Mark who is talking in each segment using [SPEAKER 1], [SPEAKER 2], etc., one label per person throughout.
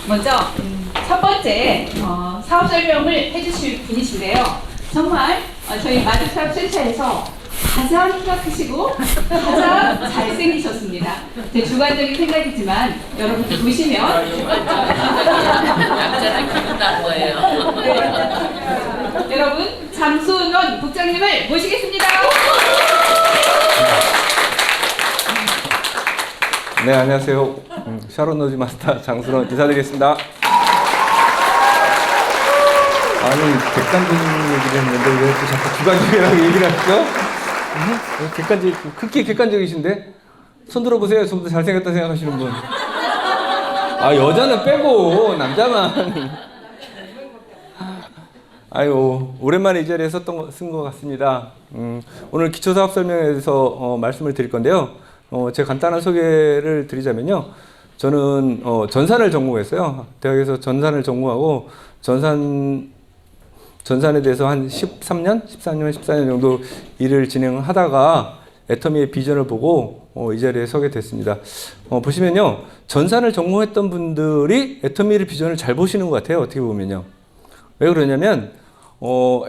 [SPEAKER 1] 먼저 첫 번째 사업 설명을 해주실 분이신데요. 정말 저희 마주사업 센터에서 가장 키가 크시고 가장 잘생기셨습니다. 제 주관적인 생각이지만 여러분 보시면
[SPEAKER 2] 남자는 기분 난 거예요.
[SPEAKER 1] 여러분 장순원 국장님을 모시겠습니다.
[SPEAKER 3] 네, 안녕하세요. 샤론 노지 마스터 장순원 인사드리겠습니다. 아니, 객관적인 얘기를 했는데 왜 또 자꾸 주관적이라고 얘기를 하시죠? 극히 객관적이신데? 손 들어보세요. 좀 더 잘생겼다 생각하시는 분. 아, 여자는 빼고 남자만. 아유, 오랜만에 이 자리에 쓴 것 같습니다. 오늘 기초사업 설명에 대해서 말씀을 드릴 건데요. 제 간단한 소개를 드리자면요. 저는 전산을 전공했어요. 대학에서 전산을 전공하고 전산에 대해서 한 13년, 14년 정도 일을 진행하다가 애터미의 비전을 보고 이 자리에 서게 됐습니다. 보시면요. 전산을 전공했던 분들이 애터미의 비전을 잘 보시는 것 같아요. 어떻게 보면요. 왜 그러냐면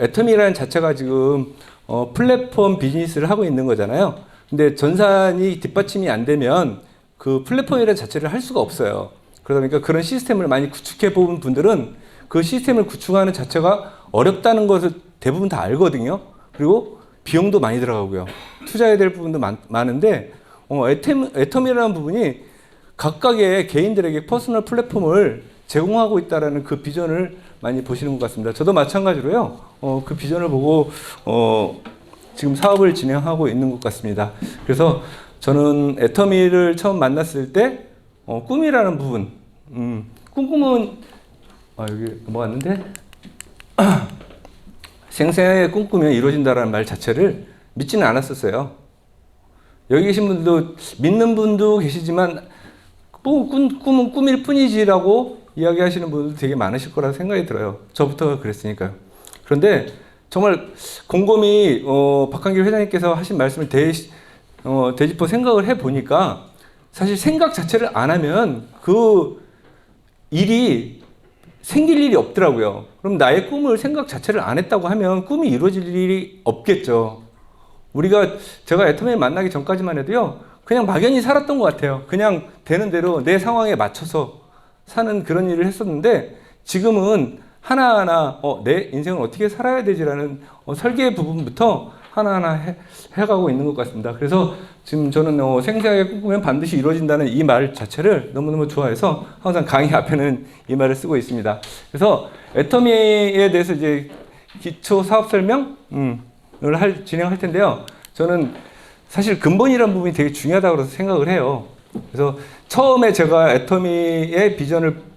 [SPEAKER 3] 애터미라는 자체가 지금 플랫폼 비즈니스를 하고 있는 거잖아요. 근데 전산이 뒷받침이 안 되면 그 플랫폼이라는 자체를 할 수가 없어요. 그러다 보니까 그런 시스템을 많이 구축해 본 분들은 그 시스템을 구축하는 자체가 어렵다는 것을 대부분 다 알거든요. 그리고 비용도 많이 들어가고요. 투자해야 될 부분도 많은데 애터미라는 부분이 각각의 개인들에게 퍼스널 플랫폼을 제공하고 있다는 그 비전을 많이 보시는 것 같습니다. 저도 마찬가지로요. 그 비전을 보고 지금 사업을 진행하고 있는 것 같습니다. 그래서 저는 애터미를 처음 만났을 때 꿈이라는 부분, 꿈꾸면 여기 넘어갔는데 생생하게 꿈꾸면 이루어진다라는 말 자체를 믿지는 않았었어요. 여기 계신 분도 믿는 분도 계시지만 꿈은 꿈일 뿐이지라고 이야기하시는 분도 되게 많으실 거라 생각이 들어요. 저부터 그랬으니까요. 그런데 정말 곰곰이 박한길 회장님께서 하신 말씀을 되짚어 생각을 해보니까 사실 생각 자체를 안 하면 그 일이 생길 일이 없더라고요. 그럼 나의 꿈을 생각 자체를 안 했다고 하면 꿈이 이루어질 일이 없겠죠. 제가 애터미 만나기 전까지만 해도요, 그냥 막연히 살았던 것 같아요. 그냥 되는 대로 내 상황에 맞춰서 사는 그런 일을 했었는데 지금은 하나하나 내 인생을 어떻게 살아야 되지라는 설계 부분부터 하나하나 해가고 있는 것 같습니다. 그래서 지금 저는 생생하게 꿈꾸면 반드시 이루어진다는 이 말 자체를 너무너무 좋아해서 항상 강의 앞에는 이 말을 쓰고 있습니다. 그래서 애터미에 대해서 이제 기초 사업 설명을 진행할 텐데요. 저는 사실 근본이라는 부분이 되게 중요하다고 생각을 해요. 그래서 처음에 제가 애터미의 비전을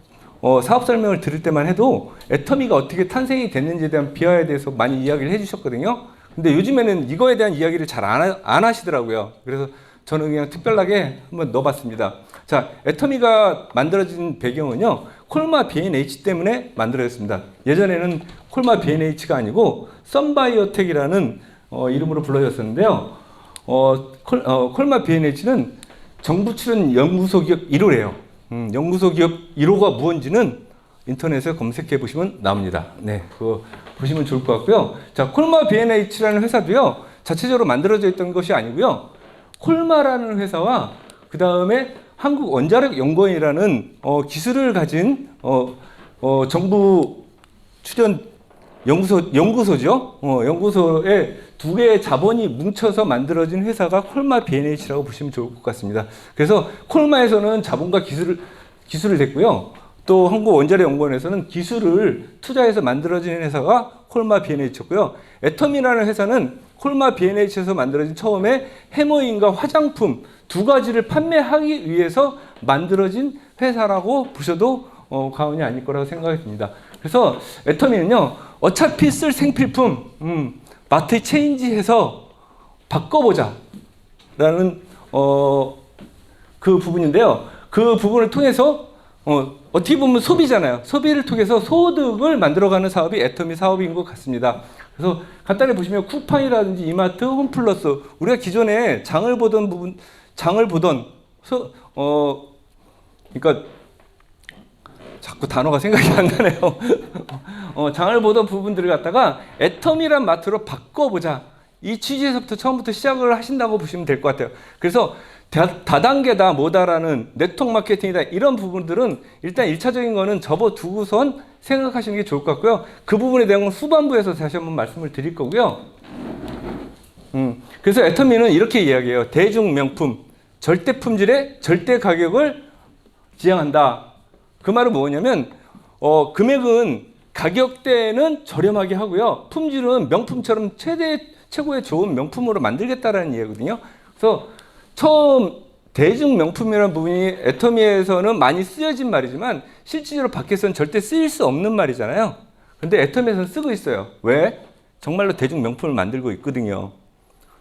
[SPEAKER 3] 사업 설명을 들을 때만 해도 애터미가 어떻게 탄생이 됐는지에 대한 비화에 대해서 많이 이야기를 해주셨거든요. 근데 요즘에는 이거에 대한 이야기를 잘 안 하시더라고요. 그래서 저는 그냥 특별하게 한번 넣어봤습니다. 자, 애터미가 만들어진 배경은요, 콜마 B&H 때문에 만들어졌습니다. 예전에는 콜마 B&H가 아니고 썬바이오텍이라는 이름으로 불러졌었는데요. 콜마 B&H는 정부 출연 연구소 기업 1호래요. 연구소 기업 1호가 무언지는 인터넷에 검색해 보시면 나옵니다. 네, 그거 보시면 좋을 것 같고요. 자, 콜마 B&H라는 회사도요, 자체적으로 만들어져 있던 것이 아니고요. 콜마라는 회사와 그 다음에 한국원자력연구원이라는 기술을 가진 정부 출연 연구소죠. 연구소에 두 개의 자본이 뭉쳐서 만들어진 회사가 콜마 B&H라고 보시면 좋을 것 같습니다. 그래서 콜마에서는 자본과 기술을 냈고요. 또 한국원자력연구원에서는 기술을 투자해서 만들어진 회사가 콜마 B&H였고요. 애터미라는 회사는 콜마 B&H에서 만들어진 처음에 해머인과 화장품 두 가지를 판매하기 위해서 만들어진 회사라고 보셔도 과언이 아닐 거라고 생각이 듭니다. 그래서 애터미는요, 어차피 쓸 생필품 마트 체인지해서 바꿔보자 라는 그 부분인데요. 그 부분을 통해서 어떻게 보면 소비잖아요. 소비를 통해서 소득을 만들어가는 사업이 애터미 사업인 것 같습니다. 그래서 간단히 보시면 쿠팡이라든지 이마트, 홈플러스, 우리가 기존에 장을 보던 그러니까 자꾸 그 단어가 생각이 안 나네요. 장을 보던 부분들을 갖다가 애텀이란 마트로 바꿔보자. 이 취지에서부터 처음부터 시작을 하신다고 보시면 될 것 같아요. 그래서 다단계다 뭐다라는 네트워크 마케팅이다 이런 부분들은 일단 1차적인 거는 접어두고선 생각하시는 게 좋을 것 같고요. 그 부분에 대한 건 후반부에서 다시 한번 말씀을 드릴 거고요. 그래서 애터미는 이렇게 이야기해요. 대중 명품, 절대 품질에 절대 가격을 지향한다. 그 말은 뭐냐면 금액은 가격대는 저렴하게 하고요. 품질은 명품처럼 최고의 좋은 명품으로 만들겠다라는 이야기거든요. 그래서 처음 대중 명품이라는 부분이 애터미에서는 많이 쓰여진 말이지만 실질적으로 밖에서는 절대 쓰일 수 없는 말이잖아요. 근데 애터미에서는 쓰고 있어요. 왜? 정말로 대중 명품을 만들고 있거든요.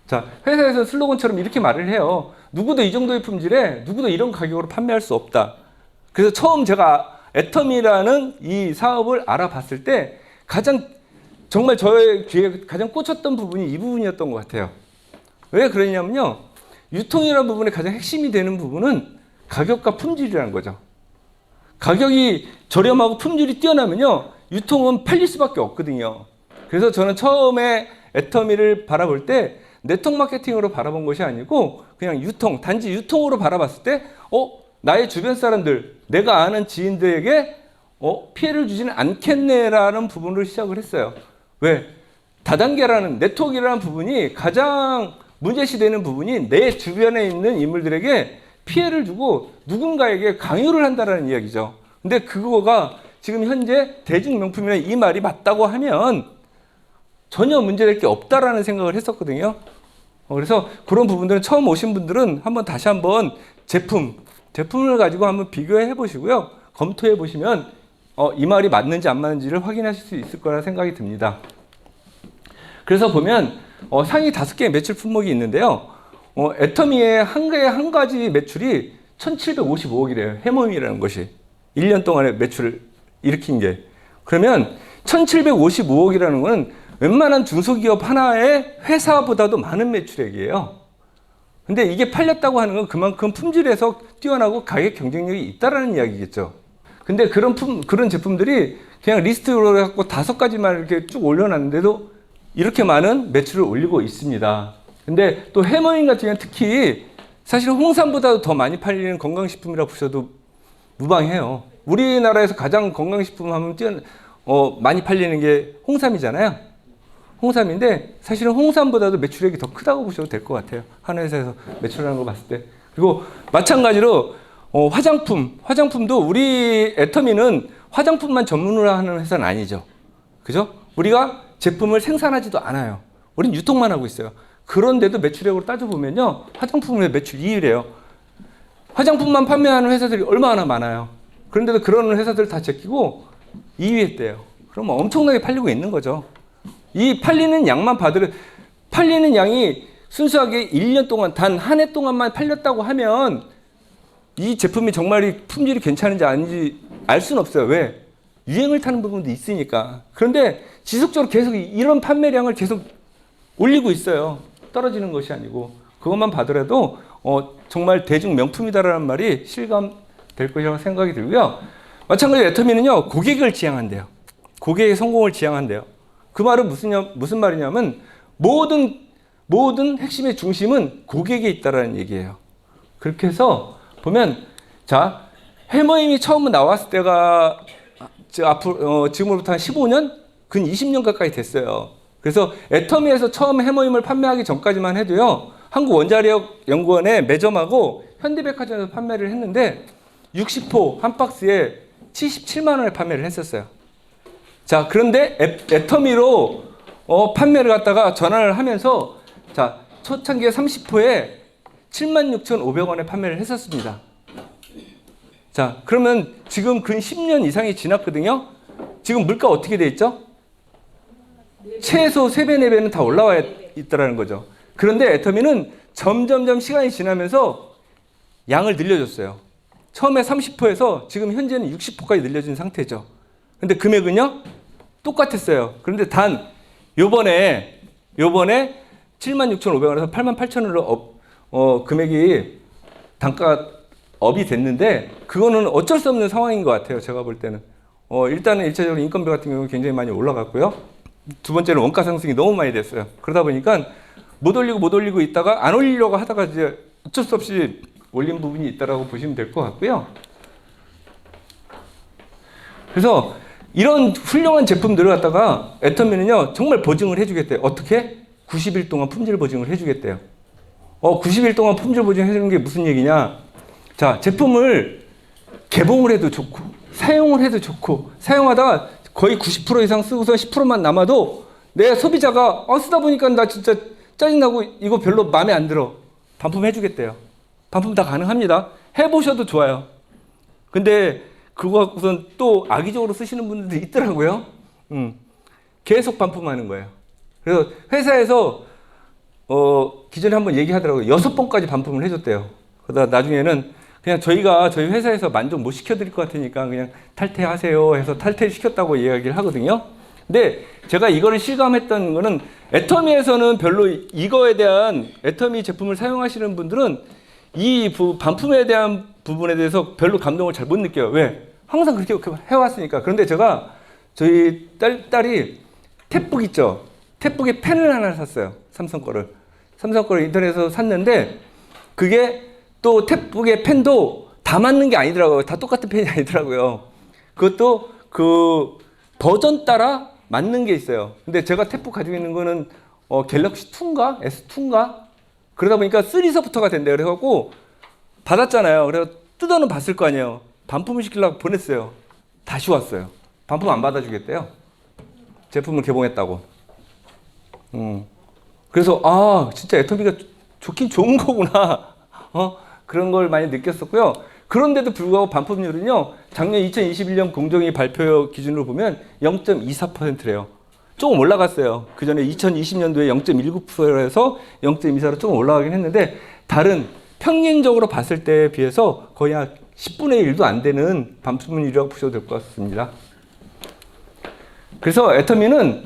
[SPEAKER 3] 자, 회사에서 슬로건처럼 이렇게 말을 해요. 누구도 이 정도의 품질에 누구도 이런 가격으로 판매할 수 없다. 그래서 처음 제가 애터미라는 이 사업을 알아봤을 때 정말 저의 귀에 가장 꽂혔던 부분이 이 부분이었던 것 같아요. 왜 그러냐면요. 유통이라는 부분의 가장 핵심이 되는 부분은 가격과 품질이라는 거죠. 가격이 저렴하고 품질이 뛰어나면요. 유통은 팔릴 수밖에 없거든요. 그래서 저는 처음에 애터미를 바라볼 때 네트워크 마케팅으로 바라본 것이 아니고 그냥 단지 유통으로 바라봤을 때 나의 주변 사람들, 내가 아는 지인들에게 피해를 주지는 않겠네라는 부분으로 시작을 했어요. 왜? 다단계라는 네트워크라는 부분이 가장 문제시되는 부분이 내 주변에 있는 인물들에게 피해를 주고 누군가에게 강요를 한다는 이야기죠. 근데 그거가 지금 현재 대중명품이나 이 말이 맞다고 하면 전혀 문제될 게 없다라는 생각을 했었거든요. 그래서 그런 부분들은 처음 오신 분들은 다시 한번 제품을 가지고 한번 비교해 보시고요. 검토해 보시면 이 말이 맞는지 안 맞는지를 확인하실 수 있을 거라 생각이 듭니다. 그래서 보면 상위 5개의 매출 품목이 있는데요. 애터미의 한 가지 매출이 1755억이래요. 해머임이라는 것이. 1년 동안의 매출을 일으킨 게. 그러면 1755억이라는 거는 웬만한 중소기업 하나의 회사보다도 많은 매출액이에요. 근데 이게 팔렸다고 하는 건 그만큼 품질에서 뛰어나고 가격 경쟁력이 있다라는 이야기겠죠. 근데 그런 제품들이 그냥 리스트로 해갖고 5가지만 이렇게 쭉 올려놨는데도 이렇게 많은 매출을 올리고 있습니다. 근데 또 해머인 같은 경우는 특히 사실 홍삼보다도 더 많이 팔리는 건강식품이라고 보셔도 무방해요. 우리나라에서 가장 건강식품 하면 많이 팔리는 게 홍삼이잖아요. 홍삼인데 사실은 홍삼보다도 매출액이 더 크다고 보셔도 될 것 같아요. 한 회사에서 매출하는 거 봤을 때. 그리고 마찬가지로 화장품도 우리 애터미는 화장품만 전문으로 하는 회사는 아니죠. 그죠? 우리가 제품을 생산하지도 않아요. 우린 유통만 하고 있어요. 그런데도 매출액으로 따져보면요. 화장품의 매출 2위래요. 화장품만 판매하는 회사들이 얼마나 많아요. 그런데도 그런 회사들 다 제끼고 2위 했대요. 그러면 엄청나게 팔리고 있는 거죠. 이 팔리는 양이 순수하게 1년 동안 단 한 해 동안만 팔렸다고 하면 이 제품이 정말 품질이 괜찮은지 아닌지 알 수는 없어요. 왜? 유행을 타는 부분도 있으니까. 그런데 지속적으로 계속 이런 판매량을 계속 올리고 있어요. 떨어지는 것이 아니고. 그것만 봐더라도 정말 대중 명품이다라는 말이 실감될 것이라고 생각이 들고요. 마찬가지로 애터미는요. 고객을 지향한대요. 고객의 성공을 지향한대요. 그 말은 무슨 말이냐면 모든 핵심의 중심은 고객에 있다라는 얘기예요. 그렇게 해서 보면 자 해머임이 처음 나왔을 때가 지금으로부터 한 15년? 근 20년 가까이 됐어요. 그래서 애터미에서 처음 해머임을 판매하기 전까지만 해도요. 한국원자력연구원의 매점하고 현대백화점에서 판매를 했는데 60호 한 박스에 77만 원에 판매를 했었어요. 자, 그런데 애터미로 판매를 갖다가 전환을 하면서 자, 초창기에 30호에 76,500원에 판매를 했었습니다. 자, 그러면 지금 근 10년 이상이 지났거든요. 지금 물가 어떻게 돼 있죠? 최소 3배, 4배는 다 올라와 있다는 거죠. 그런데 애터미는 점점점 시간이 지나면서 양을 늘려줬어요. 처음에 30호에서 지금 현재는 60호까지 늘려진 상태죠. 근데 금액은요? 똑같았어요. 그런데 단 요번에 76,500원에서 88,000원으로 금액이 단가가 업이 됐는데 그거는 어쩔 수 없는 상황인 것 같아요. 제가 볼 때는. 일단은 일차적으로 인건비 같은 경우 굉장히 많이 올라갔고요. 두 번째는 원가 상승이 너무 많이 됐어요. 그러다 보니까 못 올리고 있다가 안 올리려고 하다가 이제 어쩔 수 없이 올린 부분이 있다라고 보시면 될 것 같고요. 그래서 이런 훌륭한 제품들을 갖다가 애터미는요, 정말 보증을 해주겠대요. 어떻게? 90일 동안 품질 보증을 해주겠대요. 90일 동안 품질 보증해주는 게 무슨 얘기냐? 자, 제품을 개봉을 해도 좋고, 사용을 해도 좋고, 사용하다가 거의 90% 이상 쓰고서 10%만 남아도 내 소비자가 쓰다 보니까 나 진짜 짜증나고 이거 별로 마음에 안 들어. 반품해주겠대요. 반품 다 가능합니다. 해보셔도 좋아요. 근데 그거 갖고선 또 악의적으로 쓰시는 분들도 있더라고요. 계속 반품하는 거예요. 그래서 회사에서 기존에 한번 얘기하더라고요. 6번까지 반품을 해줬대요. 그러다 나중에는 그냥 저희 회사에서 만족 못 시켜드릴 것 같으니까 그냥 탈퇴하세요 해서 탈퇴시켰다고 이야기를 하거든요. 근데 제가 이거를 실감했던 거는 애터미에서는 별로 이거에 대한 애터미 제품을 사용하시는 분들은 이 반품에 대한 부분에 대해서 별로 감동을 잘 못 느껴요. 왜? 항상 그렇게 해왔으니까. 그런데 제가 저희 딸이 탭북 있죠? 탭북에 펜을 하나 샀어요. 삼성 거를 인터넷에서 샀는데 그게 또 탭북의 펜도 다 맞는 게 아니더라고요. 다 똑같은 펜이 아니더라고요. 그것도 그 버전 따라 맞는 게 있어요. 근데 제가 탭북 가지고 있는 거는 갤럭시 2인가? S2인가? 그러다 보니까 3서부터가 된대요. 그래갖고 받았잖아요. 그래서 뜯어는 봤을 거 아니에요. 반품을 시키려고 보냈어요. 다시 왔어요. 반품 안 받아주겠대요. 제품을 개봉했다고. 그래서 진짜 애터미가 좋긴 좋은 거구나. 그런 걸 많이 느꼈었고요. 그런데도 불구하고 반품률은요, 작년 2021년 공정위 발표 기준으로 보면 0.24%래요. 조금 올라갔어요. 그 전에 2020년도에 0.19%에서 0.24로 조금 올라가긴 했는데, 다른 평균적으로 봤을 때에 비해서 거의 한 10분의 1도 안 되는 반품률이라고 보셔도 될 것 같습니다. 그래서 애터미는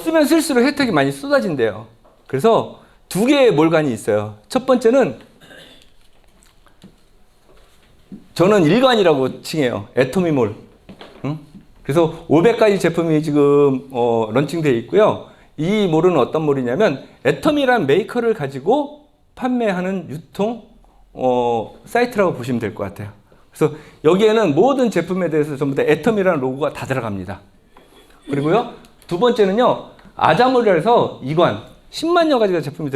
[SPEAKER 3] 쓰면 쓸수록 혜택이 많이 쏟아진대요. 그래서 두 개의 몰간이 있어요. 첫 번째는 저는 일관이라고 칭해요. 애터미몰. 그래서 500가지 제품이 지금 런칭되어 있고요. 이 몰은 어떤 몰이냐면 애터미라는 메이커를 가지고 판매하는 유통 사이트라고 보시면 될 것 같아요. 그래서 여기에는 모든 제품에 대해서 전부 다 애터미라는 로고가 다 들어갑니다. 그리고요, 두 번째는요, 아자몰이라 해서 이관 10만여 가지가 제품이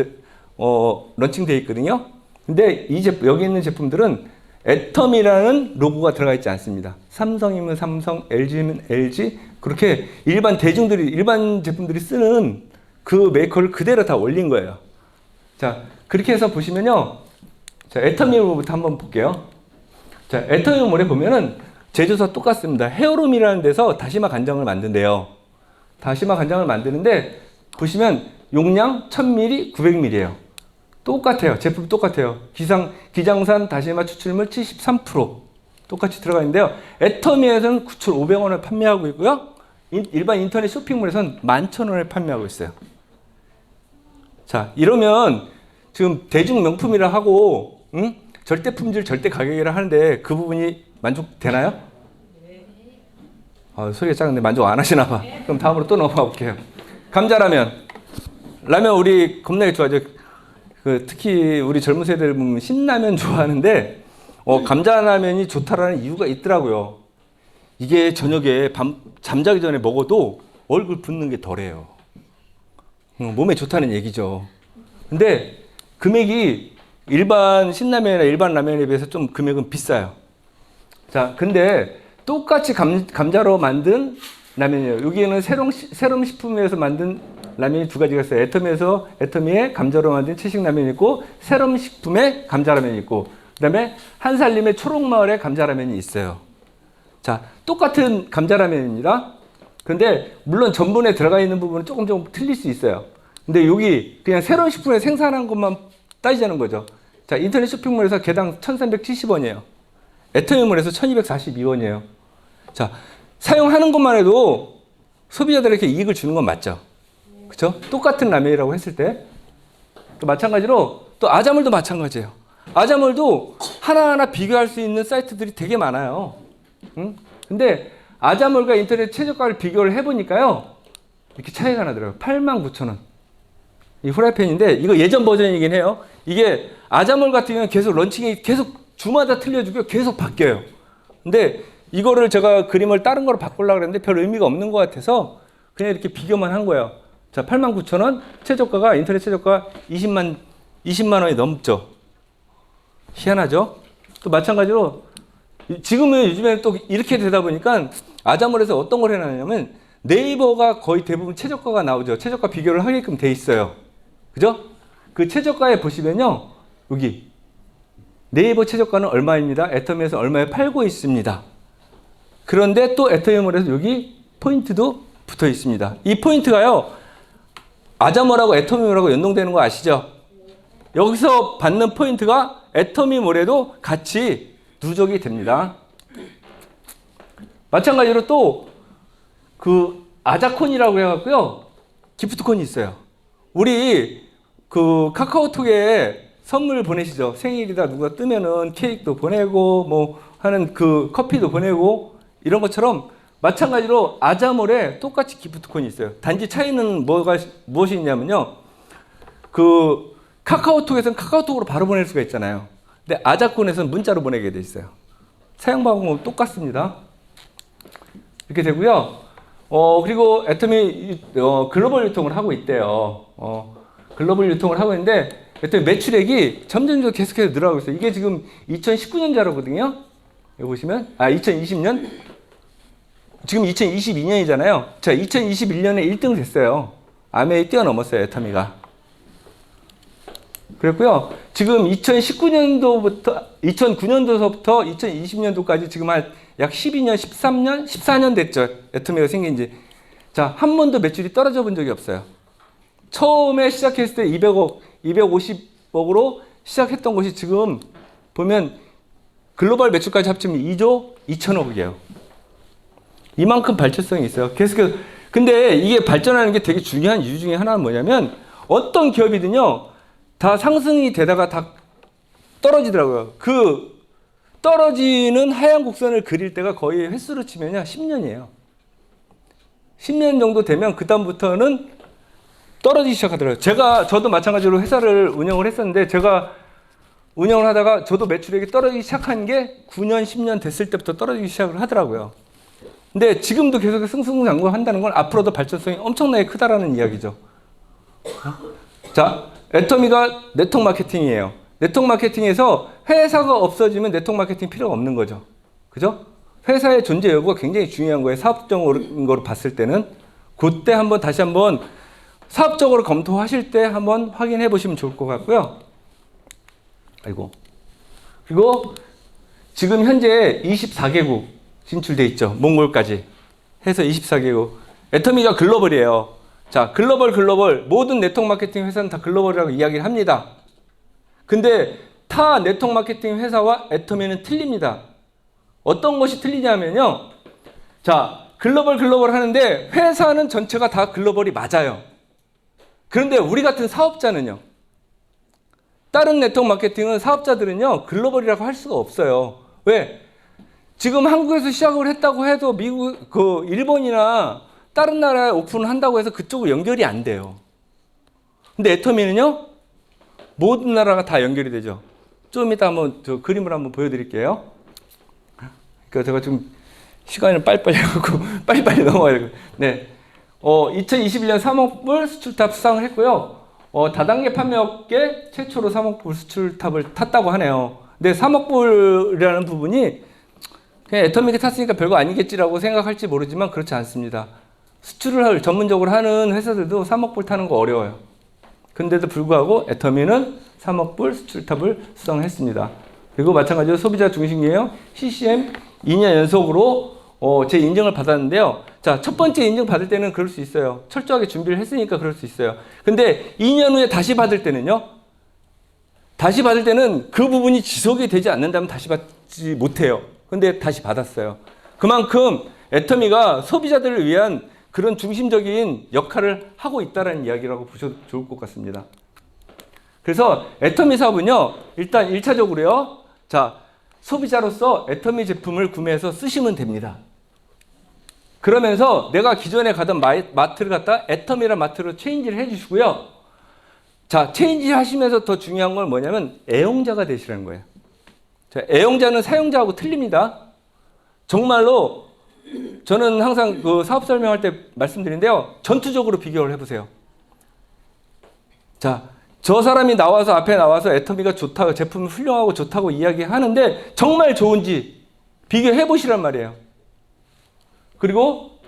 [SPEAKER 3] 런칭되어 있거든요. 근데 여기 있는 제품들은 애터미라는 로고가 들어가 있지 않습니다. 삼성이면 삼성, LG면 LG, 그렇게 일반 제품들이 쓰는 그 메이커를 그대로 다 올린 거예요. 자, 그렇게 해서 보시면요. 자, 애터미몰부터 한번 볼게요. 자, 애터미몰에 보면은 제조사 똑같습니다. 헤어룸이라는 데서 다시마 간장을 만든대요. 다시마 간장을 만드는데 보시면 용량 1000ml, 900ml예요. 똑같아요. 제품 똑같아요. 기장산 다시마 추출물 73% 똑같이 들어가 있는데요. 애터미에서는 9,500원을 판매하고 있고요. 일반 인터넷 쇼핑몰에서는 11,000원에 판매하고 있어요. 자, 이러면 지금 대중 명품이라 하고 절대 품질, 절대 가격이라 하는데 그 부분이 만족되나요? 소리가 작은데 만족 안 하시나 봐. 그럼 다음으로 또 넘어가 볼게요. 감자라면. 라면 우리 겁나게 좋아하죠. 특히 우리 젊은 세대들 보면 신라면 좋아하는데 감자라면이 좋다라는 이유가 있더라고요. 이게 저녁에 잠자기 전에 먹어도 얼굴 붓는 게 덜해요. 몸에 좋다는 얘기죠. 근데 금액이 일반 신라면이나 일반 라면에 비해서 좀 금액은 비싸요. 자, 근데 똑같이 감자로 만든 라면이에요. 여기에는 세럼 식품에서 만든 라면이 두 가지가 있어요. 애터미의 감자로 만든 채식라면이 있고, 세럼 식품의 감자라면이 있고, 그 다음에 한살림의 초록마을의 감자라면이 있어요. 자, 똑같은 감자라면입니다. 근데 물론 전분에 들어가 있는 부분은 조금 틀릴 수 있어요. 근데 여기 그냥 세럼 식품에 생산한 것만 따지자는 거죠. 자, 인터넷 쇼핑몰에서 개당 1,370원이에요. 애터미몰에서 1,242원이에요. 자, 사용하는 것만 해도 소비자들에게 이익을 주는 건 맞죠? 그쵸? 똑같은 라면이라고 했을 때. 또 마찬가지로 또 아자몰도 마찬가지예요. 아자몰도 하나하나 비교할 수 있는 사이트들이 되게 많아요. 근데 아자몰과 인터넷 최저가를 비교를 해보니까요. 이렇게 차이가 나더라고요. 89,000원. 이 후라이팬인데 이거 예전 버전이긴 해요. 이게 아자몰 같은 경우는 계속 런칭이 계속 주마다 틀려주고 계속 바뀌어요. 근데 이거를 제가 그림을 다른 거로 바꾸려고 그랬는데 별 의미가 없는 것 같아서 그냥 이렇게 비교만 한 거예요. 자, 89,000원 최저가가 인터넷 최저가 20만 원이 넘죠. 희한하죠? 또 마찬가지로 지금은 요즘에는 또 이렇게 되다 보니까 아자몰에서 어떤 걸 해놨냐면 네이버가 거의 대부분 최저가가 나오죠. 최저가 비교를 하게끔 돼 있어요. 그죠? 그 최저가에 보시면요. 여기 네이버 최저가는 얼마입니다. 애터미에서 얼마에 팔고 있습니다. 그런데 또 애터미몰에서 여기 포인트도 붙어 있습니다. 이 포인트가요. 아자몰하고 애터미몰하고 연동되는 거 아시죠? 여기서 받는 포인트가 애터미몰에도 같이 누적이 됩니다. 마찬가지로 또 그 아자콘이라고 해갖고요. 기프트콘이 있어요. 우리 그 카카오톡에 선물 보내시죠. 생일이다 누가 뜨면은 케이크도 보내고 뭐 하는 그 커피도 보내고 이런 것처럼 마찬가지로 아자몰에 똑같이 기프트콘이 있어요. 단지 차이는 무엇이 있냐면요. 그 카카오톡에서는 카카오톡으로 바로 보낼 수가 있잖아요. 근데 아자콘에서는 문자로 보내게 돼 있어요. 사용 방법은 똑같습니다. 이렇게 되고요. 그리고 애터미 글로벌 유통을 하고 있대요. 글로벌 유통을 하고 있는데 애터미 매출액이 점점 계속해서 늘어나고 있어요. 이게 지금 2019년자로거든요. 여기 보시면 2020년 지금 2022년이잖아요. 자, 2021년에 1등 됐어요. 아메이 뛰어넘었어요. 애터미가. 그랬고요. 지금 2019년도부터 2009년도서부터 2020년도까지 지금 약 12년, 13년, 14년 됐죠. 애터미가 생긴 지. 자, 한 번도 매출이 떨어져 본 적이 없어요. 처음에 시작했을 때 200억, 250억으로 시작했던 것이 지금 보면 글로벌 매출까지 합치면 2조 2천억이에요. 이만큼 발전성이 있어요. 계속해서. 근데 이게 발전하는 게 되게 중요한 이유 중에 하나는 뭐냐면 어떤 기업이든요. 다 상승이 되다가 다 떨어지더라고요. 그 떨어지는 하얀 곡선을 그릴 때가 거의 횟수로 치면요 10년이에요. 10년 정도 되면 그 다음부터는 떨어지기 시작하더라고요. 저도 마찬가지로 회사를 운영을 했었는데 제가 운영을 하다가 저도 매출액이 떨어지기 시작한 게 9년, 10년 됐을 때부터 떨어지기 시작을 하더라고요. 근데 지금도 계속 승승장구한다는 건 앞으로도 발전성이 엄청나게 크다라는 이야기죠. 자, 애터미가 네트워크 마케팅이에요. 네트워크 마케팅에서 회사가 없어지면 네트워크 마케팅 필요가 없는 거죠. 그죠? 회사의 존재 여부가 굉장히 중요한 거예요. 사업적인 거로 봤을 때는. 그때 다시 한번 사업적으로 검토하실 때 한번 확인해 보시면 좋을 것 같고요. 그리고 지금 현재 24개국 진출돼 있죠. 몽골까지 해서 24개국. 애터미가 글로벌이에요. 자, 글로벌 모든 네트워크 마케팅 회사는 다 글로벌이라고 이야기를 합니다. 근데 타 네트워크 마케팅 회사와 애터미는 틀립니다. 어떤 것이 틀리냐면요. 자, 글로벌 하는데 회사는 전체가 다 글로벌이 맞아요. 그런데 우리 같은 사업자는요. 다른 네트워크 마케팅은 사업자들은요. 글로벌이라고 할 수가 없어요. 왜? 지금 한국에서 시작을 했다고 해도 미국, 일본이나 다른 나라에 오픈을 한다고 해서 그쪽으로 연결이 안 돼요. 근데 애터미는요. 모든 나라가 다 연결이 되죠. 좀 이따 한번 저 그림을 한번 보여드릴게요. 그러니까 제가 좀 시간을 빨리빨리 하고 빨리빨리 넘어가야 되고. 네. 2021년 3억 불 수출탑 수상을 했고요. 다단계 판매업계 최초로 3억 불 수출탑을 탔다고 하네요. 근데 3억 불이라는 부분이 그냥 애터미가 탔으니까 별거 아니겠지라고 생각할지 모르지만 그렇지 않습니다. 수출을 전문적으로 하는 회사들도 3억 불 타는 거 어려워요. 근데도 불구하고 애터미는 3억 불 수출탑을 수상했습니다. 그리고 마찬가지로 소비자 중심이에요. CCM 2년 연속으로 제 인증을 받았는데요. 자, 첫 번째 인증 받을 때는 그럴 수 있어요. 철저하게 준비를 했으니까 그럴 수 있어요. 근데 2년 후에 다시 받을 때는요. 다시 받을 때는 그 부분이 지속이 되지 않는다면 다시 받지 못해요. 근데 다시 받았어요. 그만큼 애터미가 소비자들을 위한 그런 중심적인 역할을 하고 있다는 이야기라고 보셔도 좋을 것 같습니다. 그래서 애터미 사업은요. 일단 1차적으로요. 자, 소비자로서 애터미 제품을 구매해서 쓰시면 됩니다. 그러면서 내가 기존에 가던 마트를 갖다 애텀이라는 마트로 체인지를 해주시고요. 자, 체인지 하시면서 더 중요한 건 뭐냐면 애용자가 되시라는 거예요. 자, 애용자는 사용자하고 틀립니다. 정말로 저는 항상 그 사업 설명할 때 말씀드리는데요. 전투적으로 비교를 해보세요. 자, 저 사람이 나와서 앞에 나와서 애터미가 좋다고 제품이 훌륭하고 좋다고 이야기하는데 정말 좋은지 비교해 보시란 말이에요. 그리고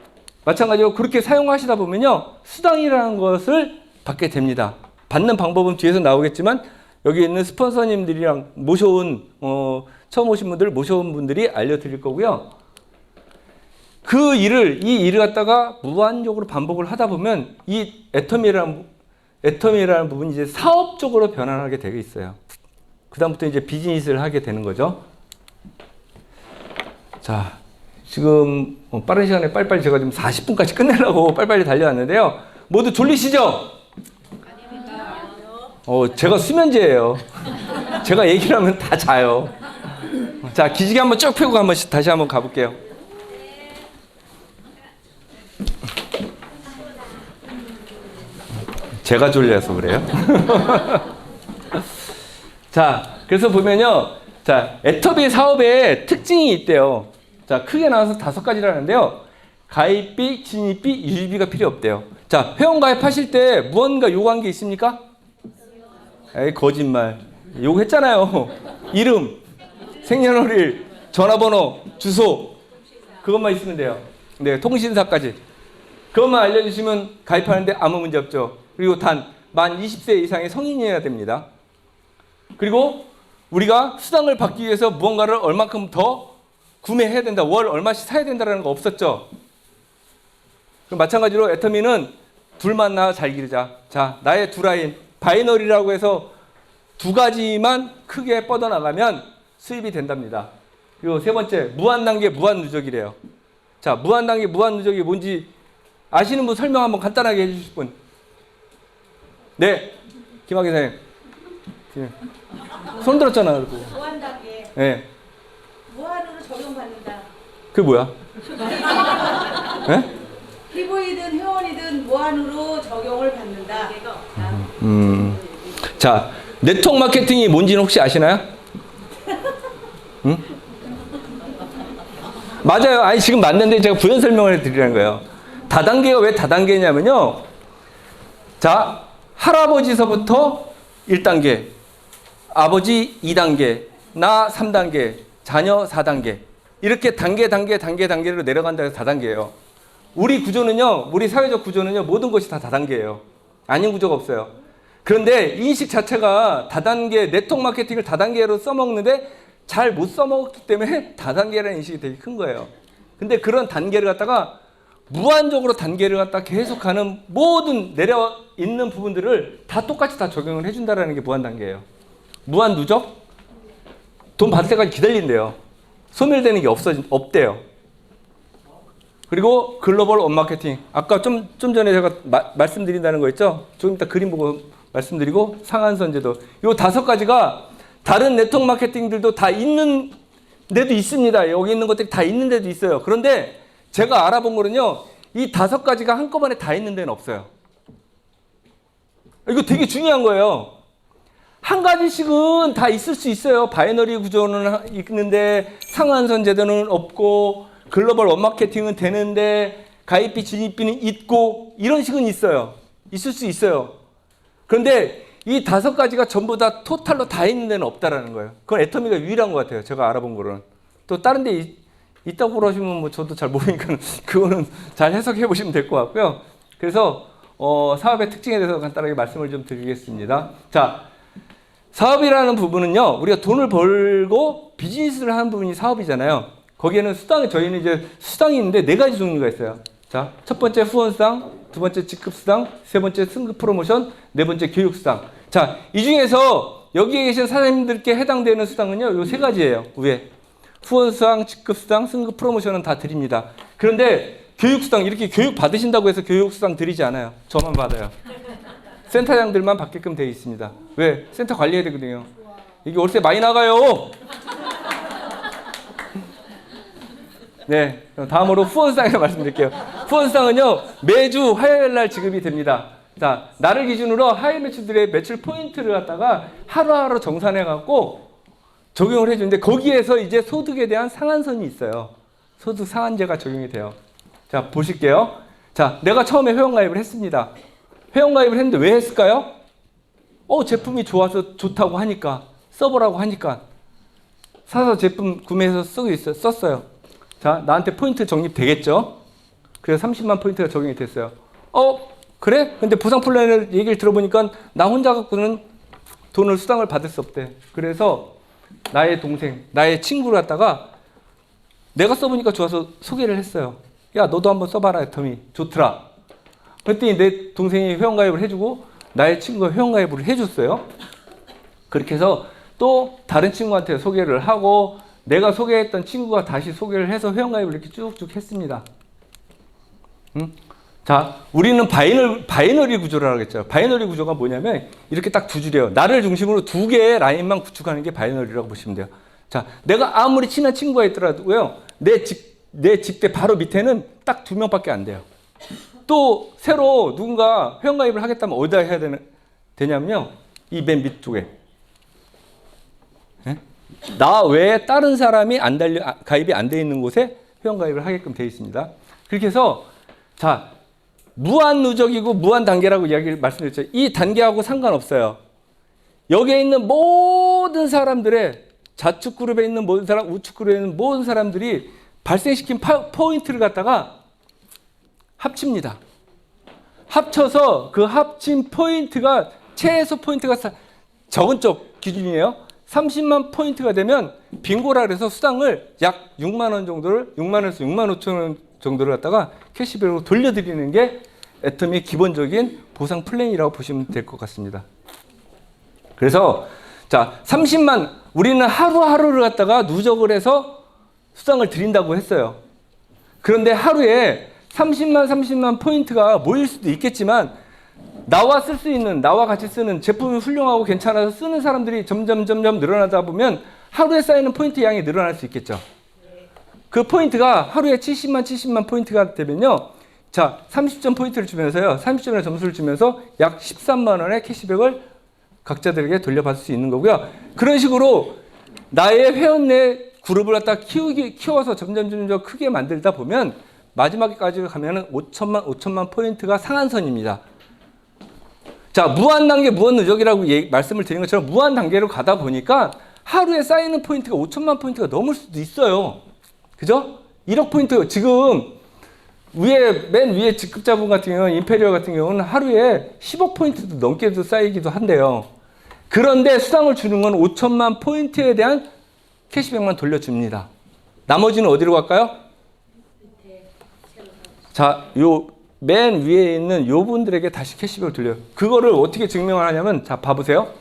[SPEAKER 3] 마찬가지로 그렇게 사용하시다 보면요. 수당이라는 것을 받게 됩니다. 받는 방법은 뒤에서 나오겠지만 여기 있는 스폰서님들이랑 모셔온 처음 오신 분들 모셔온 분들이 알려드릴 거고요. 그 일을 이 일을 갖다가 무한적으로 반복을 하다 보면 이 애터미라는 부분이 이제 사업적으로 변환하게 되어 있어요. 그 다음부터 이제 비즈니스를 하게 되는 거죠. 자, 지금 빠른 시간에 빨리빨리 제가 지금 40분까지 끝내려고 빨리빨리 달려왔는데요. 모두 졸리시죠? 제가 수면제예요. 제가 얘기를 하면 다 자요. 자, 기지개 한번 쭉 펴고 다시 한번 가볼게요. 제가 졸려서 그래요. 자, 그래서 보면요. 자, 애터미 사업의 특징이 있대요. 자, 크게 나와서 5가지라는데요. 가입비, 진입비, 유지비가 필요 없대요. 자, 회원 가입하실 때 무언가 요구한 게 있습니까? 에이, 거짓말. 요구했잖아요. 이름, 생년월일, 전화번호, 주소. 그것만 있으면 돼요. 네, 통신사까지. 그것만 알려주시면 가입하는데 아무 문제 없죠. 그리고 단 만 20세 이상의 성인이어야 됩니다. 그리고 우리가 수당을 받기 위해서 무언가를 얼만큼 더 구매해야 된다. 월 얼마씩 사야 된다는 거 없었죠. 그럼 마찬가지로 애터미는 둘만 낳아 잘 기르자. 자, 나의 두 라인 바이너리라고 해서 2가지만 크게 뻗어나가면 수입이 된답니다. 그리고 3번째 무한단계 무한누적이래요. 자, 무한단계 무한누적이 뭔지 아시는 분 설명 한번 간단하게 해주실 분. 네, 김학의 선생님. 손 들었잖아.
[SPEAKER 2] 무한단계.
[SPEAKER 3] 네.
[SPEAKER 2] 무한으로 적용받는다.
[SPEAKER 3] 그게 뭐야? 네?
[SPEAKER 2] 피부이든 회원이든 무한으로 적용을 받는다.
[SPEAKER 3] 자, 네트워크 마케팅이 뭔지는 혹시 아시나요? 응? 맞아요. 아니, 지금 맞는데 제가 부연 설명을 해드리는 거예요. 다단계가 왜 다단계냐면요. 자, 할아버지서부터 1단계, 아버지 2단계, 나 3단계, 자녀 4단계. 이렇게 단계로 내려간다 해서 다단계예요. 우리 구조는요, 우리 사회적 구조는요, 모든 것이 다 다단계예요. 아닌 구조가 없어요. 그런데 인식 자체가 다단계, 네트워크 마케팅을 다단계로 써먹는데 잘 못 써먹었기 때문에 다단계라는 인식이 되게 큰 거예요. 근데 그런 단계를 갖다가 무한적으로 단계를 갖다 계속하는 모든 내려 있는 부분들을 다 똑같이 다 적용을 해준다라는 게 무한단계예요. 무한누적? 돈 받을 때까지 기다린대요. 소멸되는 게 없대요. 그리고 글로벌 원마케팅. 아까 좀 전에 제가 말씀드린다는 거 있죠? 조금 이따 그림 보고 말씀드리고 상한선제도. 요 5가지가 다른 네트워크 마케팅들도 다 있는 데도 있습니다. 여기 있는 것들이 다 있는 데도 있어요. 그런데 제가 알아본 거는요. 이 5가지가 한꺼번에 다 있는 데는 없어요. 이거 되게 중요한 거예요. 한 가지씩은 다 있을 수 있어요. 바이너리 구조는 있는데 상한선 제도는 없고 글로벌 원마케팅은 되는데 가입비, 진입비는 있고 이런 식은 있어요. 있을 수 있어요. 그런데 이 5가지가 전부 다 토탈로 다 있는 데는 없다라는 거예요. 그건 애터미가 유일한 것 같아요. 제가 알아본 거는. 또 다른 데 있다고 그러시면 뭐 저도 잘 모르니까 그거는 잘 해석해 보시면 될 것 같고요. 그래서 사업의 특징에 대해서 간단하게 말씀을 좀 드리겠습니다. 자, 사업이라는 부분은요, 우리가 돈을 벌고 비즈니스를 하는 부분이 사업이잖아요. 거기에는 저희는 이제 수당이 있는데 4가지 종류가 있어요. 자, 첫 번째 후원수당, 두 번째 직급수당, 세 번째 승급 프로모션, 네 번째 교육수당. 자, 이 중에서 여기에 계신 사장님들께 해당되는 수당은요, 요 3가지예요. 위에. 후원수당, 직급수당, 승급 프로모션은 다 드립니다. 그런데 교육수당, 이렇게 교육 받으신다고 해서 교육수당 드리지 않아요. 저만 받아요. 센터장들만 받게끔 되어 있습니다. 왜? 센터 관리해야 되거든요. 이게 월세 많이 나가요. 네, 다음으로 후원상을 말씀드릴게요. 후원상은요, 매주 화요일 날 지급이 됩니다. 자, 나를 기준으로 하위 매출들의 매출 포인트를 갖다가 하루하루 정산해갖고 적용을 해주는데 거기에서 이제 소득에 대한 상한선이 있어요. 소득 상한제가 적용이 돼요. 자, 보실게요. 자, 내가 처음에 회원가입을 했습니다. 회원가입을 했는데 왜 했을까요? 제품이 좋아서 좋다고 하니까, 써보라고 하니까. 사서 제품 구매해서 썼어요. 자, 나한테 포인트 적립되겠죠? 그래서 30만 포인트가 적용이 됐어요. 그래? 근데 보상 플랜을 얘기를 들어보니까 나 혼자 갖고는 돈을 수당을 받을 수 없대. 그래서 나의 동생, 나의 친구를 갖다가 내가 써보니까 좋아서 소개를 했어요. 야, 너도 한번 써봐라, 애터미. 좋더라. 그랬더니 내 동생이 회원가입을 해주고 나의 친구가 회원가입을 해줬어요. 그렇게 해서 또 다른 친구한테 소개를 하고 내가 소개했던 친구가 다시 소개를 해서 회원가입을 이렇게 쭉쭉 했습니다. 자, 우리는 바이너리 구조라고 했죠. 바이너리 구조가 뭐냐면 이렇게 딱 두 줄이에요. 나를 중심으로 두 개의 라인만 구축하는 게 바이너리라고 보시면 돼요. 자, 내가 아무리 친한 친구가 있더라도요, 내 직대 바로 밑에는 딱 2명밖에 안 돼요. 또 새로 누군가 회원가입을 하겠다면 어디다 해야 되냐면요, 이 맨 밑쪽에. 나 외에 다른 사람이 가입이 안 돼 있는 곳에 회원가입을 하게끔 되어 있습니다. 그렇게 해서 자, 무한 누적이고 무한 단계라고 이야기를 말씀드렸죠. 이 단계하고 상관없어요. 여기에 있는 모든 사람들의 좌측 그룹에 있는 모든 사람, 우측 그룹에 있는 모든 사람들이 발생시킨 포인트를 갖다가 합칩니다. 합쳐서 그 합친 포인트가 최소 포인트가 적은 쪽 기준이에요. 30만 포인트가 되면 빙고라 그래서 수당을 약 6만 원 정도를 6만 원에서 6만 5천 원 정도를 갖다가 캐시백으로 돌려드리는 게 애터미의 기본적인 보상 플랜이라고 보시면 될 것 같습니다. 그래서 자, 30만 우리는 하루하루를 갖다가 누적을 해서 수당을 드린다고 했어요. 그런데 하루에 30만 포인트가 모일 수도 있겠지만 나와 쓸 수 있는, 나와 같이 쓰는 제품이 훌륭하고 괜찮아서 쓰는 사람들이 점점 늘어나다 보면 하루에 쌓이는 포인트 양이 늘어날 수 있겠죠. 그 포인트가 하루에 70만 포인트가 되면요. 자, 30점 포인트를 주면서요. 30점의 점수를 주면서 약 13만 원의 캐시백을 각자들에게 돌려받을 수 있는 거고요. 그런 식으로 나의 회원 내 그룹을 갖다 키워서 점점 크게 만들다 보면 마지막까지 가면은 5천만 포인트가 상한선입니다. 자, 무한 단계, 무한 누적이라고 말씀을 드린 것처럼 무한 단계로 가다 보니까 하루에 쌓이는 포인트가 5천만 포인트가 넘을 수도 있어요. 그죠? 1억 포인트, 지금 맨 위에 직급자분 같은 경우는, 임페리얼 같은 경우는 하루에 10억 포인트도 넘게도 쌓이기도 한대요. 그런데 수당을 주는 건 5천만 포인트에 대한 캐시백만 돌려줍니다. 나머지는 어디로 갈까요? 자, 맨 위에 있는 요 분들에게 다시 캐시백을 돌려요. 그거를 어떻게 증명을 하냐면, 자, 봐보세요.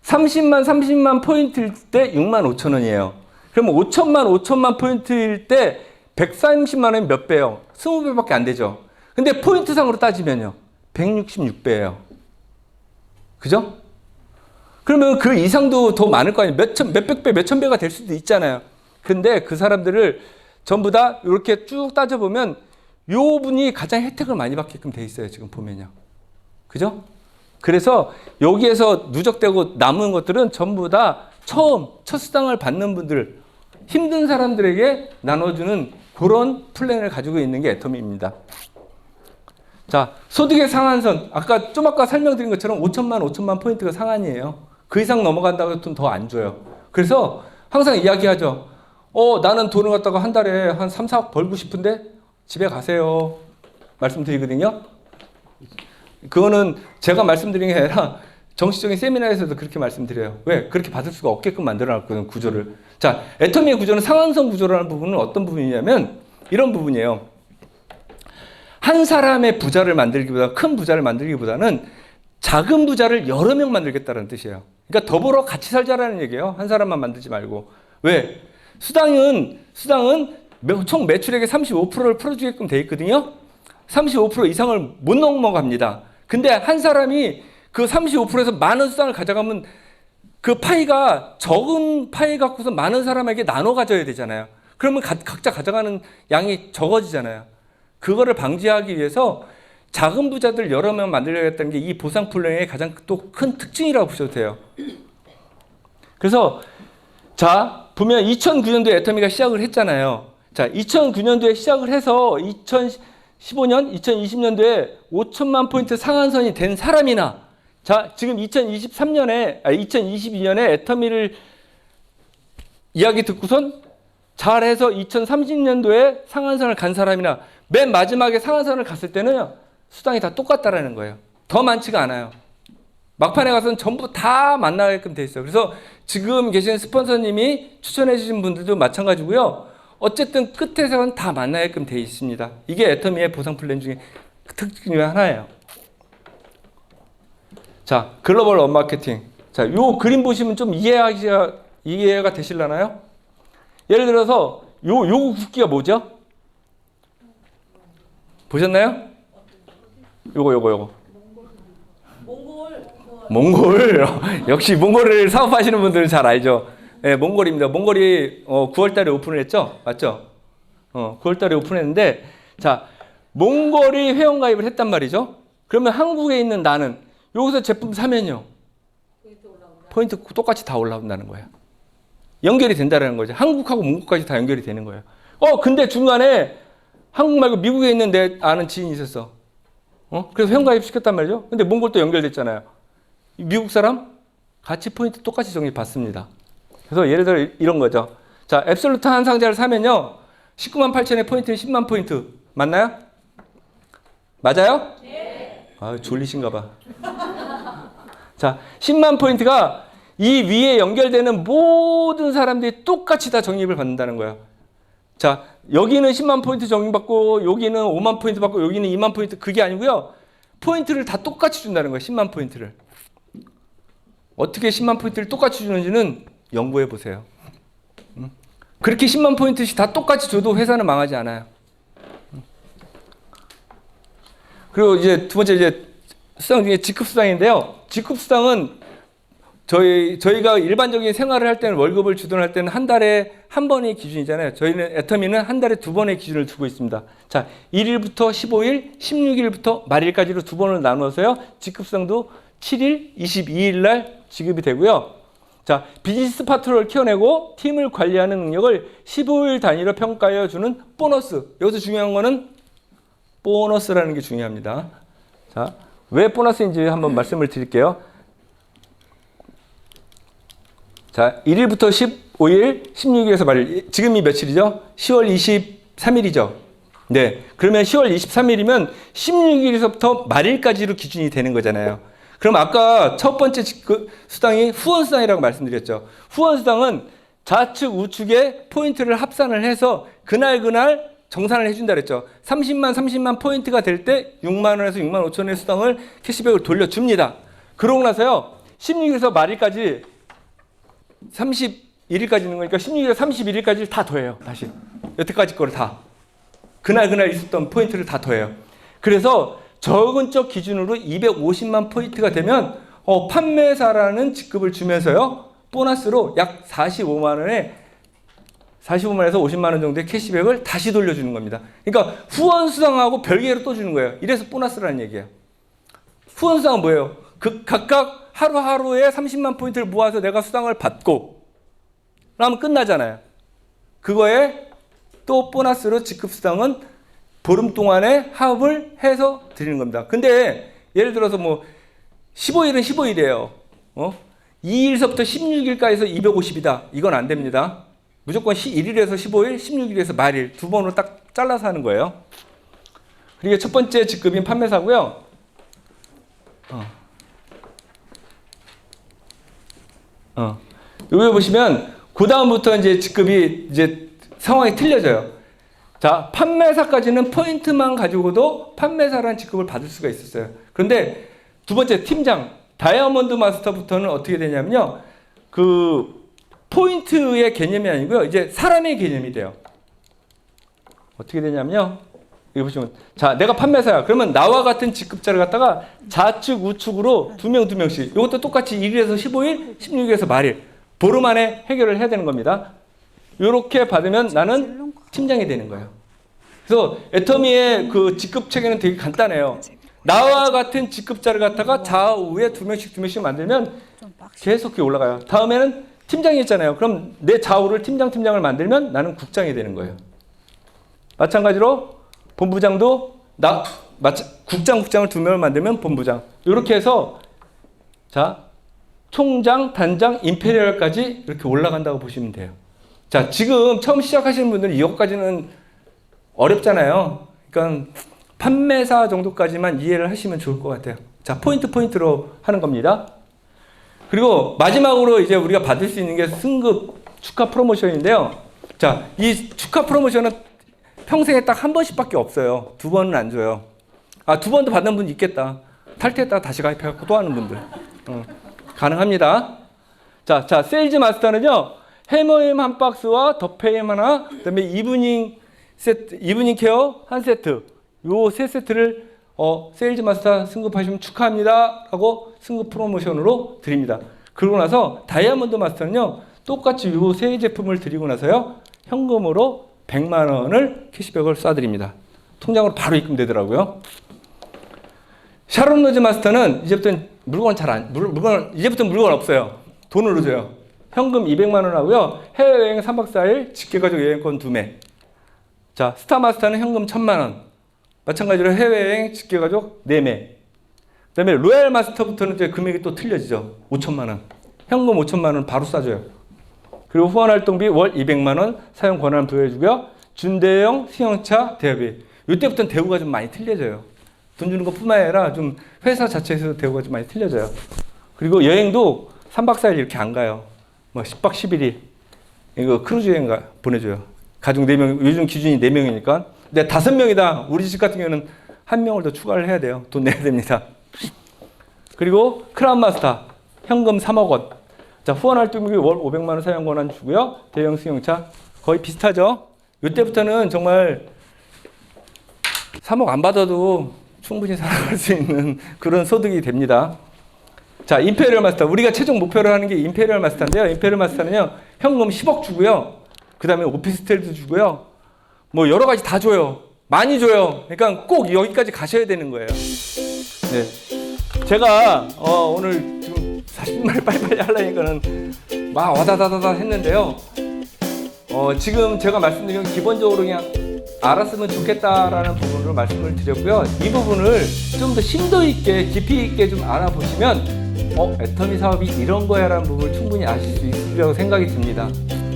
[SPEAKER 3] 30만 포인트일 때 6만 5천 원이에요. 그러면 5천만 포인트일 때 130만 원이 몇 배요? 20배밖에 안 되죠. 근데 포인트 상으로 따지면요. 166배예요. 그죠? 그러면 그 이상도 더 많을 거 아니에요. 몇백 배, 몇천 배가 될 수도 있잖아요. 근데 그 사람들을 전부 다 이렇게 쭉 따져보면 요 분이 가장 혜택을 많이 받게끔 돼 있어요. 지금 보면요. 그죠? 그래서 여기에서 누적되고 남은 것들은 전부 다 첫 수당을 받는 분들, 힘든 사람들에게 나눠주는 그런 플랜을 가지고 있는 게 애터미입니다. 자, 소득의 상한선. 아까 설명드린 것처럼 5천만 포인트가 상한이에요. 그 이상 넘어간다고 돈 더 안 줘요. 그래서 항상 이야기하죠. 나는 돈을 갖다가 한 달에 한 3, 4억 벌고 싶은데 집에 가세요. 말씀드리거든요. 그거는 제가 말씀드린 게 아니라 정치적인 세미나에서도 그렇게 말씀드려요. 왜? 그렇게 받을 수가 없게끔 만들어놨거든요, 구조를. 자, 애터미의 구조는 상한선 구조라는 부분은 어떤 부분이냐면 이런 부분이에요. 한 사람의 부자를 만들기보다, 큰 부자를 만들기보다는 작은 부자를 여러 명 만들겠다는 뜻이에요. 그러니까 더불어 같이 살자라는 얘기예요. 한 사람만 만들지 말고. 왜? 수당은 총 매출액의 35%를 풀어주게끔 돼 있거든요. 35% 이상을 못 넘어갑니다. 근데 한 사람이 그 35%에서 많은 수당을 가져가면 그 파이가 적은 파이 갖고서 많은 사람에게 나눠 가져야 되잖아요. 그러면 각자 가져가는 양이 적어지잖아요. 그거를 방지하기 위해서 작은 부자들 여러 명 만들려겠다는 게 이 보상 플랜의 가장 또 큰 특징이라고 보셔도 돼요. 그래서 자 보면 2009년도에 애터미가 시작을 했잖아요. 자 2009년도에 시작을 해서 2015년, 2020년도에 5천만 포인트 상한선이 된 사람이나 자 지금 2022년에 애터미를 이야기 듣고선 잘해서 2030년도에 상한선을 간 사람이나 맨 마지막에 상한선을 갔을 때는 수당이 다 똑같다라는 거예요. 더 많지가 않아요. 막판에 가서는 전부 다 만나게끔 돼 있어요. 그래서 지금 계신 스폰서님이 추천해 주신 분들도 마찬가지고요. 어쨌든 끝에서는 다 만나게끔 돼 있습니다. 이게 애터미의 보상 플랜 중에 특징 중에 하나예요. 자, 글로벌 언마케팅. 자, 요 그림 보시면 좀 이해가 되실라나요? 예를 들어서 요 국기가 뭐죠? 보셨나요? 요거. 몽골. 역시 몽골을 사업하시는 분들은 잘 알죠. 네, 몽골입니다. 몽골이 9월 달에 오픈을 했죠? 맞죠? 9월 달에 오픈했는데 자, 몽골이 회원가입을 했단 말이죠. 그러면 한국에 있는 나는 여기서 제품 사면요. 포인트 똑같이 다 올라온다는 거예요. 연결이 된다는 거죠. 한국하고 몽골까지 다 연결이 되는 거예요. 근데 중간에 한국 말고 미국에 있는 내 아는 지인이 있었어. 그래서 회원가입 시켰단 말이죠. 근데 몽골도 연결됐잖아요. 미국 사람 같이 포인트 똑같이 적립 받습니다. 그래서 예를 들어 이런 거죠. 자, 앱솔루트 한 상자를 사면요. 19만 8천에 포인트는 10만 포인트. 맞나요? 맞아요? 네. 아, 졸리신가 봐. 자, 10만 포인트가 이 위에 연결되는 모든 사람들이 똑같이 다 적립을 받는다는 거예요. 자, 여기는 10만 포인트 적립받고 여기는 5만 포인트 받고 여기는 2만 포인트 그게 아니고요. 포인트를 다 똑같이 준다는 거예요. 10만 포인트를. 어떻게 10만 포인트를 똑같이 주는지는 연구해 보세요. 그렇게 10만 포인트씩 다 똑같이 줘도 회사는 망하지 않아요. 그리고 이제 두 번째 이제 수당 중에 직급 수당인데요. 직급 수당은 저희가 일반적인 생활을 할 때는 월급을 주둔할 때는 한 달에 한 번의 기준이잖아요. 저희는 애터미는 한 달에 두 번의 기준을 두고 있습니다. 자, 1일부터 15일, 16일부터 말일까지로 두 번을 나누어서요. 직급수당도 7일, 22일 날 지급이 되고요. 자, 비즈니스 파트너를 키워내고 팀을 관리하는 능력을 15일 단위로 평가해 주는 보너스. 여기서 중요한 거는 보너스라는 게 중요합니다. 자, 왜 보너스인지 한번 말씀을 드릴게요. 자, 1일부터 15일, 16일에서 말일. 지금이 며칠이죠? 10월 23일이죠. 네. 그러면 10월 23일이면 16일에서부터 말일까지로 기준이 되는 거잖아요. 그럼 아까 첫 번째 수당이 후원수당이라고 말씀드렸죠. 후원수당은 좌측, 우측에 포인트를 합산을 해서 그날 정산을 해준다 그랬죠. 30만 포인트가 될 때 6만 원에서 6만 5천 원의 수당을 캐시백을 돌려줍니다. 그러고 나서요. 16일에서 말일까지 31일까지 있는 거니까 16일에서 31일까지를 다 더해요. 다시. 여태까지 거를 다. 그날 있었던 포인트를 다 더해요. 그래서 적은 쪽 기준으로 250만 포인트가 되면 판매사라는 직급을 주면서요. 보너스로 약 45만 원에서 50만 원 정도의 캐시백을 다시 돌려주는 겁니다. 그러니까 후원수당하고 별개로 또 주는 거예요. 이래서 보너스라는 얘기예요. 후원수당은 뭐예요? 각각 하루하루에 30만 포인트를 모아서 내가 수당을 받고 그러면 끝나잖아요. 그거에 또 보너스로 직급수당은 보름 동안에 합을 해서 드리는 겁니다. 근데 예를 들어서 뭐 15일은 15일이에요. 2일서부터 16일까지서 250이다. 이건 안 됩니다. 무조건 1일에서 15일, 16일에서 말일 두 번으로 딱 잘라서 하는 거예요. 그리고 첫 번째 직급인 판매사고요. 여기 보시면 그 다음부터 이제 직급이 이제 상황이 틀려져요. 자, 판매사까지는 포인트만 가지고도 판매사라는 직급을 받을 수가 있었어요. 그런데 두 번째 팀장, 다이아몬드 마스터부터는 어떻게 되냐면요. 그 포인트의 개념이 아니고요. 이제 사람의 개념이 돼요. 어떻게 되냐면요. 여기 보시면 자, 내가 판매사야. 그러면 나와 같은 직급자를 갖다가 좌측, 우측으로 두 명씩 이것도 똑같이 1일에서 15일, 16일에서 말일 보름 안에 해결을 해야 되는 겁니다. 이렇게 받으면 나는 팀장이 되는 거예요. 그래서 애터미의 그 직급 체계는 되게 간단해요. 나와 같은 직급자를 갖다가 좌우에 두 명씩 만들면 계속 그게 올라가요. 다음에는 팀장이 있잖아요. 그럼 내 좌우를 팀장을 만들면 나는 국장이 되는 거예요. 마찬가지로 본부장도 국장을 두 명을 만들면 본부장. 이렇게 해서 자 총장, 단장, 임페리얼까지 이렇게 올라간다고 보시면 돼요. 자, 지금 처음 시작하시는 분들은 이것까지는 어렵잖아요. 그러니까 판매사 정도까지만 이해를 하시면 좋을 것 같아요. 자, 포인트로 하는 겁니다. 그리고 마지막으로 이제 우리가 받을 수 있는 게 승급 축하 프로모션인데요. 자, 이 축하 프로모션은 평생에 딱 한 번씩밖에 없어요. 두 번은 안 줘요. 아, 두 번도 받는 분 있겠다. 탈퇴했다가 다시 가입해갖고 또 하는 분들. 가능합니다. 자, 세일즈 마스터는요, 해머햄 한 박스와 더페햄 하나, 그 다음에 이브닝 케어 한 세트, 요 세 세트를 세일즈 마스터 승급하시면 축하합니다 하고 승급 프로모션으로 드립니다. 그러고 나서 다이아몬드 마스터는요, 똑같이 요 세 제품을 드리고 나서요, 현금으로 100만 원을 캐시백을 쏴드립니다. 통장으로 바로 입금되더라고요. 샤론 로즈 마스터는 이제부터는 이제부터 물건 없어요. 돈으로 줘요. 현금 200만 원 하고요. 해외여행 3박 4일 직계가족 여행권 2매. 자, 스타 마스터는 현금 1000만 원. 마찬가지로 해외여행 직계가족 4매. 그 다음에 로얄 마스터부터는 이제 금액이 또 틀려지죠. 5천만 원. 현금 5천만 원 바로 쏴줘요. 그리고 후원활동비 월 200만 원 사용 권한 부여해주고요. 준대형 승용차 대여비. 이때부터는 대우가 좀 많이 틀려져요. 돈 주는 것뿐만 아니라 좀 회사 자체에서 대우가 좀 많이 틀려져요. 그리고 여행도 3박 4일 이렇게 안 가요. 뭐 10박 11일. 이거 크루즈 여행 보내줘요. 가족 4명, 요즘 기준이 4명이니까. 근데 5명이다. 우리 집 같은 경우는 1명을 더 추가를 해야 돼요. 돈 내야 됩니다. 그리고 크라운 마스터 현금 3억 원. 자, 후원 활동비 월 500만 원 사용 권한 주고요. 대형 승용차 거의 비슷하죠. 이때부터는 정말 3억 안 받아도 충분히 살아갈 수 있는 그런 소득이 됩니다. 자, 임페리얼 마스터. 우리가 최종 목표로 하는 게 임페리얼 마스터인데요. 임페리얼 마스터는요, 현금 10억 주고요. 그 다음에 오피스텔도 주고요. 뭐 여러 가지 다 줘요. 많이 줘요. 그러니까 꼭 여기까지 가셔야 되는 거예요. 네. 제가 오늘 지금 40말 빨리빨리 하려니까는 막 와다다다다 했는데요. 지금 제가 말씀드린 건 기본적으로 그냥 알았으면 좋겠다라는 부분으로 말씀을 드렸고요. 이 부분을 좀 더 심도 있게 깊이 있게 좀 알아보시면 애터미 사업이 이런 거야 라는 부분을 충분히 아실 수 있으리라고 생각이 듭니다.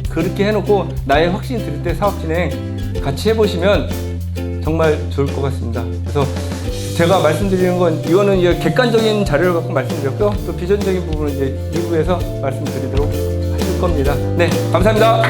[SPEAKER 3] 그렇게 해놓고 나의 확신 들을 때 사업 진행 같이 해보시면 정말 좋을 것 같습니다. 그래서 제가 말씀드리는 건 이거는 이제 객관적인 자료를 갖고 말씀드렸고요. 또 비전적인 부분은 이제 2부에서 말씀드리도록 하실 겁니다. 네, 감사합니다.